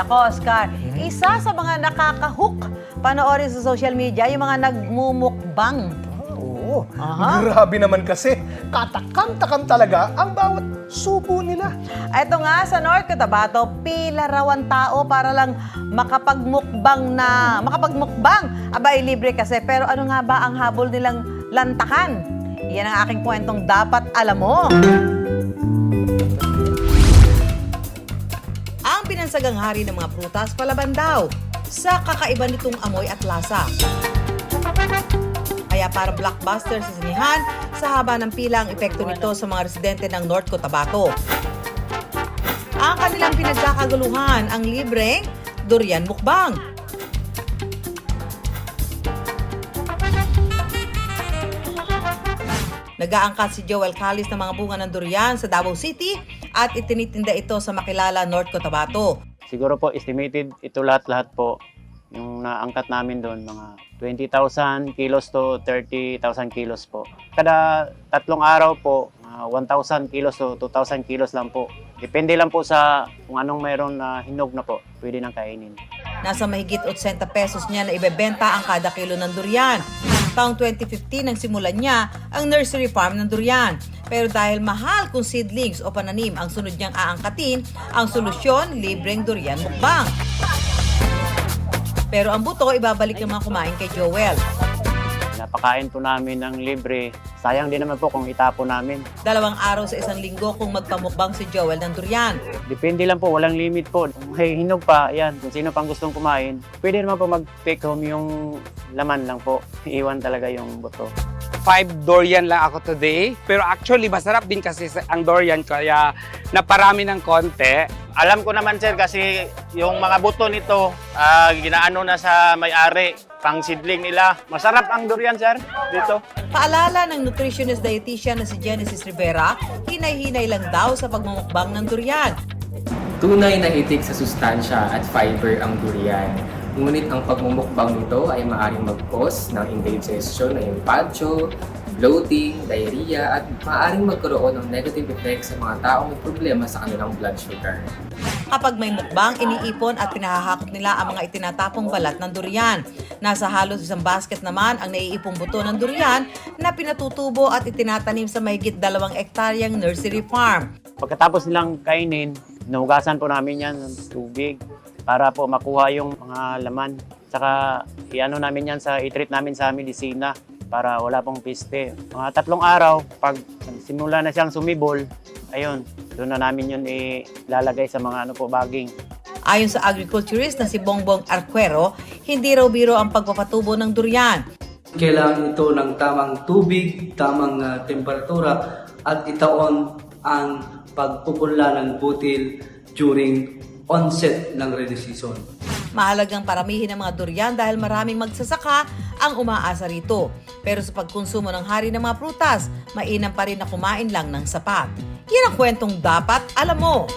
Nako, Oscar, isa sa mga nakaka-hook panoorin sa social media, yung mga nagmumukbang. Oo, Aha. grabe naman kasi. Katakam-takam talaga ang bawat subo nila. Ito nga, sa North Cotabato, pila raw ang tao para lang makapagmukbang. Abay, libre kasi. Pero ano nga ba ang habol nilang lantakan? Yan ang aking kwentong dapat alam mo. Ang pinansagang hari ng mga prutas, palaban daw sa kakaiba nitong amoy at lasa. Kaya para blockbuster sa sinihan, sa haba ng pila ang epekto nito sa mga residente ng North Cotabato. Ang kanilang pinagkakaguluhan ang libreng durian mukbang. Nag-aangkat si Joel Callis ng mga bunga ng durian sa Davao City at itinitinda ito sa Makilala, North Cotabato. Siguro po, estimated ito lahat-lahat po. Yung naangkat namin doon, mga 20,000 kilos to 30,000 kilos po. Kada 3 araw po, 1,000 kilos to 2,000 kilos lang po. Depende lang po sa kung anong mayroon na hinog na po, pwede nang kainin. Nasa mahigit 80 pesos niya na ibebenta ang kada kilo ng durian. Taong 2015 nang simulan niya ang nursery farm ng durian. Pero dahil mahal kung seedlings o pananim ang sunod niyang aangkatin, ang solusyon, libreng durian mukbang. Pero ang buto, ibabalik ng mga kumain kay Joel. Napakain po namin ng libre. Sayang din naman po kung itapon namin. 2 araw sa isang linggo kung magpamukbang si Joel ng durian. Depende lang po, walang limit po. Kung may hinog pa, yan. Kung sino pang gustong kumain, pwede naman po mag-take home yung laman lang po. Iwan talaga yung buto. 5 durian lang ako today. Pero actually, masarap din kasi ang durian kaya naparami ng konti. Alam ko naman sir kasi yung mga buto nito ginaano na sa may-ari, pang seedling nila. Masarap ang durian sir dito. Paalala ng nutritionist dietitian na si Genesis Rivera, hinay-hinay lang daw sa pagmumukbang ng durian. Tunay na hitik sa sustansya at fiber ang durian. Ngunit ang pagmumukbang nito ay maaaring mag-cause ng indigestion na impatcho, bloating, diarrhea at maaaring magkaroon ng negative effects sa mga taong may problema sa kanilang blood sugar. Kapag may mukbang, iniipon at pinahahakot nila ang mga itinatapong balat ng durian. Nasa halos isang basket naman ang naiipong buto ng durian na pinatutubo at itinatanim sa mahigit 2 hektaryang nursery farm. Pagkatapos nilang kainin, nahugasan po namin yan ng tubig para po makuha yung mga laman. Saka i-treat namin sa medisina para wala pong piste. Mga 3 araw, pag simula na siyang sumibol, ayun, doon na namin yun ilalagay sa mga baging. Ayon sa agriculturist na si Bongbong Arquero, hindi raw biro ang pagpapatubo ng durian. Kailangan ito ng tamang tubig, tamang temperatura at itaon ang pagpupunla ng butil during onset ng rainy season. Mahalagang paramihin ang mga durian dahil maraming magsasaka ang umaasa rito. Pero sa pagkonsumo ng hari ng mga prutas, mainam pa rin na kumain lang ng sapat. Yan ang kwentong dapat alam mo.